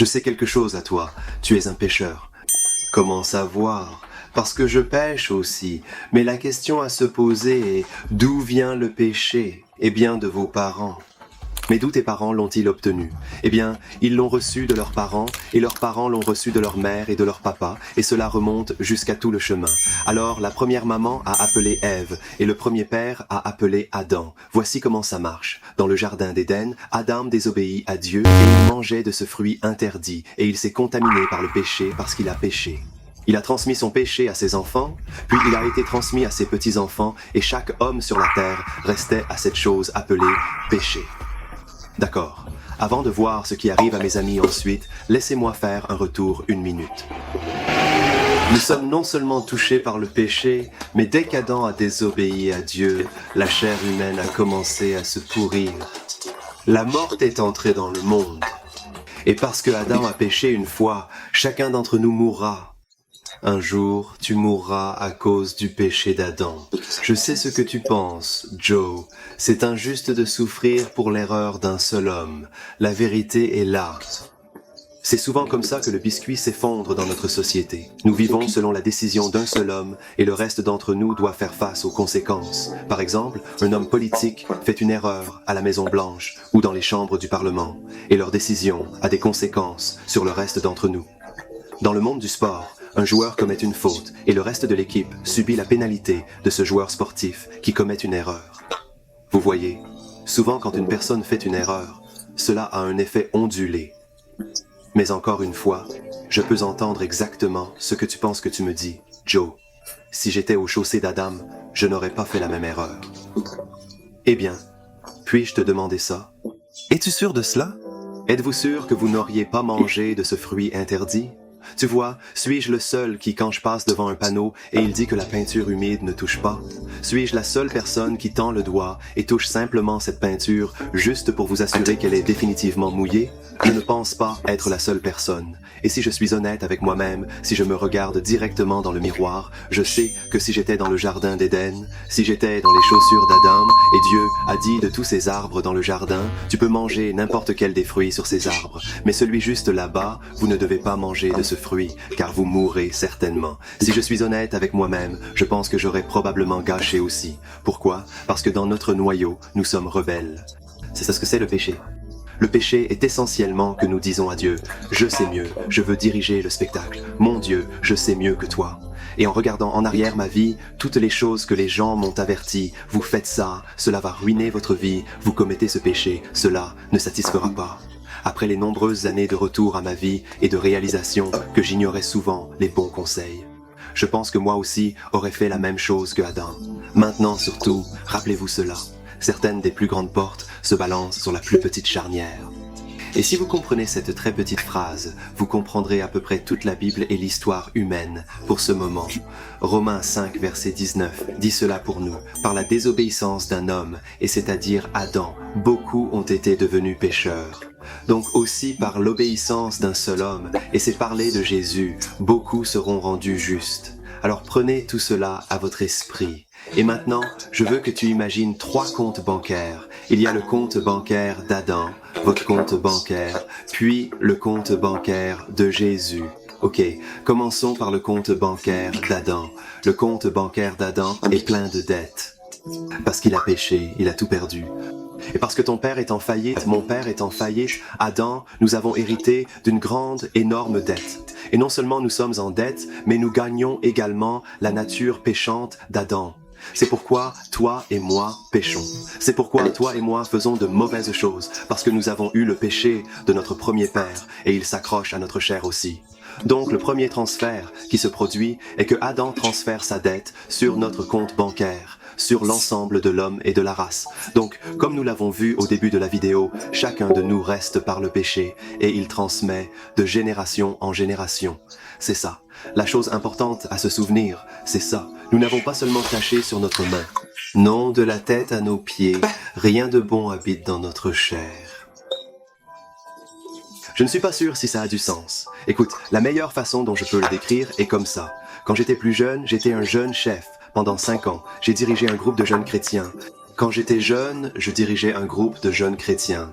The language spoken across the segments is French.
Je sais quelque chose à toi, tu es un pécheur. Comment savoir? Parce que je pêche aussi. Mais la question à se poser est, d'où vient le péché? Eh bien, de vos parents. Mais d'où tes parents l'ont-ils obtenu? Eh bien, ils l'ont reçu de leurs parents, et leurs parents l'ont reçu de leur mère et de leur papa, et cela remonte jusqu'à tout le chemin. Alors, la première maman a appelé Ève, et le premier père a appelé Adam. Voici comment ça marche. Dans le jardin d'Éden, Adam désobéit à Dieu, et il mangeait de ce fruit interdit, et il s'est contaminé par le péché parce qu'il a péché. Il a transmis son péché à ses enfants, puis il a été transmis à ses petits-enfants, et chaque homme sur la terre restait à cette chose appelée péché. D'accord. Avant de voir ce qui arrive à mes amis ensuite, laissez-moi faire un retour 1 minute. Nous sommes non seulement touchés par le péché, mais dès qu'Adam a désobéi à Dieu, la chair humaine a commencé à se pourrir. La mort est entrée dans le monde. Et parce que Adam a péché une fois, chacun d'entre nous mourra. Un jour, tu mourras à cause du péché d'Adam. Je sais ce que tu penses, Joe. C'est injuste de souffrir pour l'erreur d'un seul homme. La vérité est là. C'est souvent comme ça que le biscuit s'effondre dans notre société. Nous vivons selon la décision d'un seul homme et le reste d'entre nous doit faire face aux conséquences. Par exemple, un homme politique fait une erreur à la Maison-Blanche ou dans les chambres du Parlement et leur décision a des conséquences sur le reste d'entre nous. Dans le monde du sport, un joueur commet une faute et le reste de l'équipe subit la pénalité de ce joueur sportif qui commet une erreur. Vous voyez, souvent quand une personne fait une erreur, cela a un effet ondulé. Mais encore une fois, je peux entendre exactement ce que tu penses que tu me dis, Joe. Si j'étais au chaussée d'Adam, je n'aurais pas fait la même erreur. Eh bien, puis-je te demander ça? Es-tu sûr de cela? Êtes-vous sûr que vous n'auriez pas mangé de ce fruit interdit? Tu vois, suis-je le seul qui, quand je passe devant un panneau et il dit que la peinture humide ne touche pas? Suis-je la seule personne qui tend le doigt et touche simplement cette peinture juste pour vous assurer qu'elle est définitivement mouillée? Je ne pense pas être la seule personne. Et si je suis honnête avec moi-même, si je me regarde directement dans le miroir, je sais que si j'étais dans le jardin d'Éden, si j'étais dans les chaussures d'Adam, et Dieu a dit de tous ces arbres dans le jardin, tu peux manger n'importe quel des fruits sur ces arbres, mais celui juste là-bas, vous ne devez pas manger de ce fruit, car vous mourrez certainement. Si je suis honnête avec moi-même, je pense que j'aurais probablement gâché aussi. Pourquoi? Parce que dans notre noyau, nous sommes rebelles. C'est ça ce que c'est le péché. Le péché est essentiellement que nous disons à Dieu, je sais mieux, je veux diriger le spectacle. Mon Dieu, je sais mieux que toi. Et en regardant en arrière ma vie, toutes les choses que les gens m'ont averti, vous faites ça, cela va ruiner votre vie, vous commettez ce péché, cela ne satisfera pas. Après les nombreuses années de retour à ma vie et de réalisation que j'ignorais souvent les bons conseils. Je pense que moi aussi aurais fait la même chose que Adam. Maintenant surtout, rappelez-vous cela. Certaines des plus grandes portes se balancent sur la plus petite charnière. Et si vous comprenez cette très petite phrase, vous comprendrez à peu près toute la Bible et l'histoire humaine pour ce moment. Romains 5, verset 19 dit cela pour nous. Par la désobéissance d'un homme, et c'est-à-dire Adam, beaucoup ont été devenus pécheurs. Donc aussi par l'obéissance d'un seul homme, et c'est parler de Jésus, beaucoup seront rendus justes. Alors prenez tout cela à votre esprit. Et maintenant, je veux que tu imagines 3 comptes bancaires. Il y a le compte bancaire d'Adam, votre compte bancaire, puis le compte bancaire de Jésus. Ok, commençons par le compte bancaire d'Adam. Le compte bancaire d'Adam est plein de dettes. Parce qu'il a péché, il a tout perdu. Et parce que ton père est en faillite, mon père est en faillite, Adam, nous avons hérité d'une grande, énorme dette. Et non seulement nous sommes en dette, mais nous gagnons également la nature péchante d'Adam. C'est pourquoi toi et moi péchons. C'est pourquoi toi et moi faisons de mauvaises choses, parce que nous avons eu le péché de notre premier père, et il s'accroche à notre chair aussi. Donc le premier transfert qui se produit est que Adam transfère sa dette sur notre compte bancaire, sur l'ensemble de l'homme et de la race. Donc, comme nous l'avons vu au début de la vidéo, chacun de nous reste par le péché et il transmet de génération en génération. C'est ça. La chose importante à se souvenir, c'est ça. Nous n'avons pas seulement taché sur notre main. Non, de la tête à nos pieds, rien de bon habite dans notre chair. Je ne suis pas sûr si ça a du sens. Écoute, la meilleure façon dont je peux le décrire est comme ça. Quand j'étais plus jeune, j'étais un jeune chef. Pendant 5 ans, j'ai dirigé un groupe de jeunes chrétiens. Quand j'étais jeune, je dirigeais un groupe de jeunes chrétiens.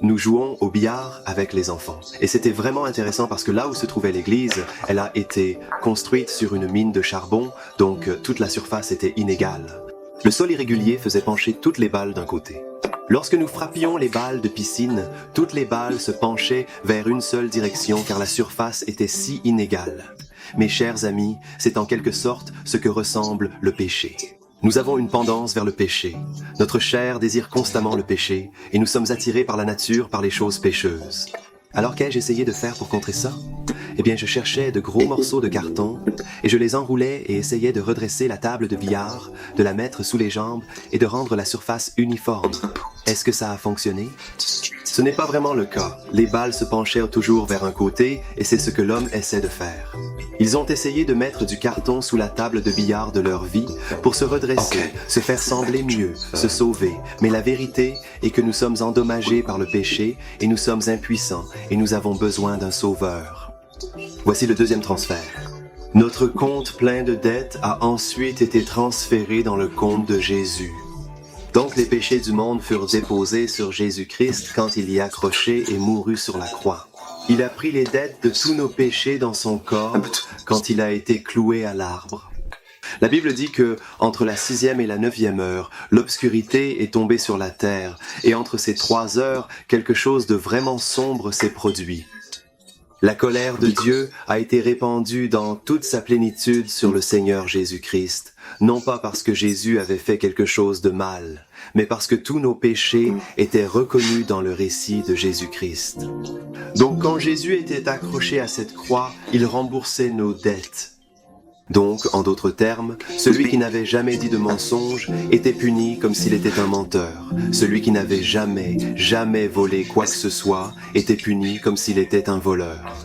nous jouons au billard avec les enfants. Et c'était vraiment intéressant parce que là où se trouvait l'église, elle a été construite sur une mine de charbon, donc toute la surface était inégale. Le sol irrégulier faisait pencher toutes les balles d'un côté. Lorsque nous frappions les balles de piscine, toutes les balles se penchaient vers une seule direction car la surface était si inégale. Mes chers amis, c'est en quelque sorte ce que ressemble le péché. Nous avons une pendance vers le péché. Notre chair désire constamment le péché et nous sommes attirés par la nature, par les choses pécheuses. Alors qu'ai-je essayé de faire pour contrer ça? Eh bien, je cherchais de gros morceaux de carton et je les enroulais et essayais de redresser la table de billard, de la mettre sous les jambes et de rendre la surface uniforme. Est-ce que ça a fonctionné? Ce n'est pas vraiment le cas. Les balles se penchaient toujours vers un côté et c'est ce que l'homme essaie de faire. Ils ont essayé de mettre du carton sous la table de billard de leur vie pour se redresser, se faire sembler mieux, se sauver. Mais la vérité est que nous sommes endommagés par le péché et nous sommes impuissants et nous avons besoin d'un sauveur. Voici le deuxième transfert. Notre compte plein de dettes a ensuite été transféré dans le compte de Jésus. Donc les péchés du monde furent déposés sur Jésus-Christ quand il y accrochait et mourut sur la croix. Il a pris les dettes de tous nos péchés dans son corps quand il a été cloué à l'arbre. La Bible dit que, entre la 6e et la 9e heure, l'obscurité est tombée sur la terre, et entre ces 3 heures, quelque chose de vraiment sombre s'est produit. La colère de Dieu a été répandue dans toute sa plénitude sur le Seigneur Jésus-Christ, non pas parce que Jésus avait fait quelque chose de mal, mais parce que tous nos péchés étaient reconnus dans le récit de Jésus-Christ. Donc quand Jésus était accroché à cette croix, il remboursait nos dettes. Donc, en d'autres termes, celui qui n'avait jamais dit de mensonge était puni comme s'il était un menteur. Celui qui n'avait jamais volé quoi que ce soit était puni comme s'il était un voleur.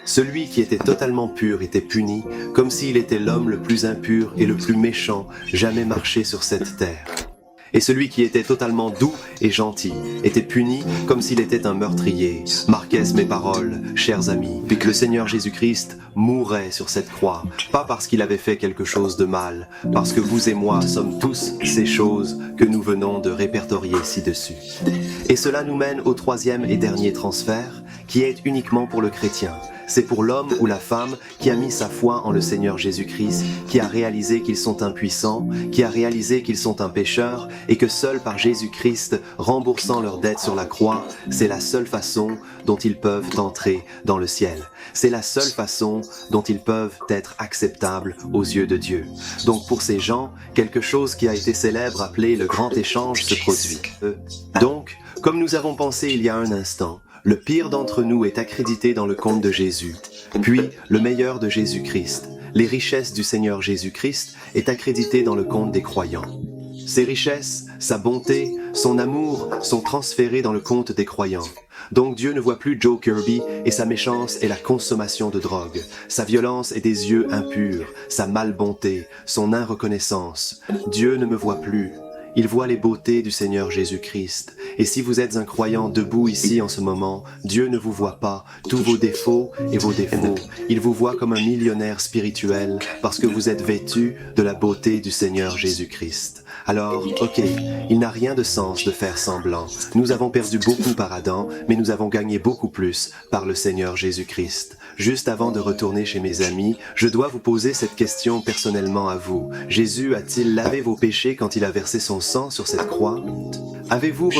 Celui qui était totalement pur était puni comme s'il était l'homme le plus impur et le plus méchant jamais marché sur cette terre. Et celui qui était totalement doux et gentil était puni comme s'il était un meurtrier. Marquez mes paroles, chers amis, puis que le Seigneur Jésus-Christ mourait sur cette croix, pas parce qu'il avait fait quelque chose de mal, parce que vous et moi sommes tous ces choses que nous venons de répertorier ci-dessus. Et cela nous mène au 3e et dernier transfert, qui est uniquement pour le chrétien. C'est pour l'homme ou la femme qui a mis sa foi en le Seigneur Jésus-Christ, qui a réalisé qu'ils sont impuissants, qui a réalisé qu'ils sont un pécheur et que seul par Jésus-Christ, remboursant leurs dettes sur la croix, c'est la seule façon dont ils peuvent entrer dans le ciel. C'est la seule façon dont ils peuvent être acceptables aux yeux de Dieu. Donc pour ces gens, quelque chose qui a été célèbre appelé le grand échange se produit. Donc, comme nous avons pensé il y a un instant, le pire d'entre nous est accrédité dans le compte de Jésus, puis le meilleur de Jésus-Christ, les richesses du Seigneur Jésus-Christ, est accrédité dans le compte des croyants. Ses richesses, sa bonté, son amour sont transférés dans le compte des croyants. Donc Dieu ne voit plus Joe Kirby et sa méchance est la consommation de drogue, sa violence est des yeux impurs, sa malbonté, son inreconnaissance. Dieu ne me voit plus. Il voit les beautés du Seigneur Jésus-Christ. Et si vous êtes un croyant debout ici en ce moment, Dieu ne vous voit pas, tous vos défauts et vos défauts. Il vous voit comme un millionnaire spirituel parce que vous êtes vêtu de la beauté du Seigneur Jésus-Christ. Alors, ok, il n'a rien de sens de faire semblant. Nous avons perdu beaucoup par Adam, mais nous avons gagné beaucoup plus par le Seigneur Jésus-Christ. Juste avant de retourner chez mes amis, je dois vous poser cette question personnellement à vous. Jésus a-t-il lavé vos péchés quand il a versé son sang sur cette croix? Avez-vous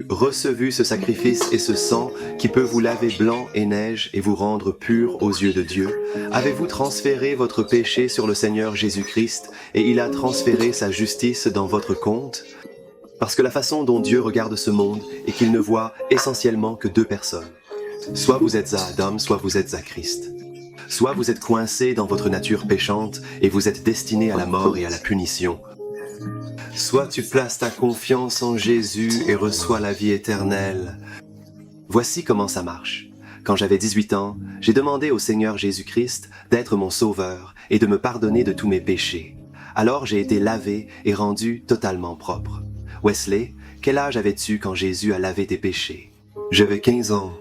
recevu ce sacrifice et ce sang qui peut vous laver blanc et neige et vous rendre pur aux yeux de Dieu? Avez-vous transféré votre péché sur le Seigneur Jésus-Christ et il a transféré sa justice dans votre compte? Parce que la façon dont Dieu regarde ce monde est qu'il ne voit essentiellement que 2 personnes. Soit vous êtes à Adam, soit vous êtes à Christ. Soit vous êtes coincé dans votre nature péchante et vous êtes destiné à la mort et à la punition. Soit tu places ta confiance en Jésus et reçois la vie éternelle. Voici comment ça marche. Quand j'avais 18 ans, j'ai demandé au Seigneur Jésus-Christ d'être mon sauveur et de me pardonner de tous mes péchés. Alors j'ai été lavé et rendu totalement propre. Wesley, quel âge avais-tu quand Jésus a lavé tes péchés? J'avais 15 ans.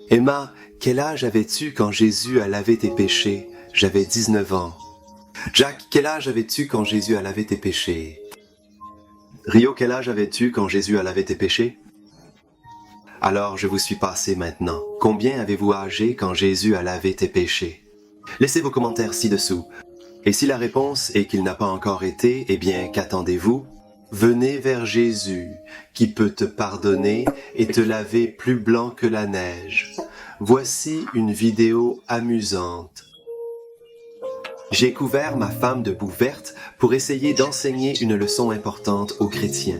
Emma, quel âge avais-tu quand Jésus a lavé tes péchés? J'avais 19 ans. Jack, quel âge avais-tu quand Jésus a lavé tes péchés? Rio, quel âge avais-tu quand Jésus a lavé tes péchés? Alors je vous suis passé maintenant. Combien avez-vous âgé quand Jésus a lavé tes péchés? Laissez vos commentaires ci-dessous. Et si la réponse est qu'il n'a pas encore été, eh bien, qu'attendez-vous? Venez vers Jésus, qui peut te pardonner et te laver plus blanc que la neige. Voici une vidéo amusante. J'ai couvert ma femme de boue verte pour essayer d'enseigner une leçon importante aux chrétiens.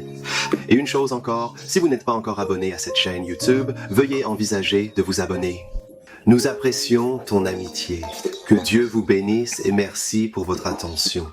Et une chose encore, si vous n'êtes pas encore abonné à cette chaîne YouTube, veuillez envisager de vous abonner. Nous apprécions ton amitié. Que Dieu vous bénisse et merci pour votre attention.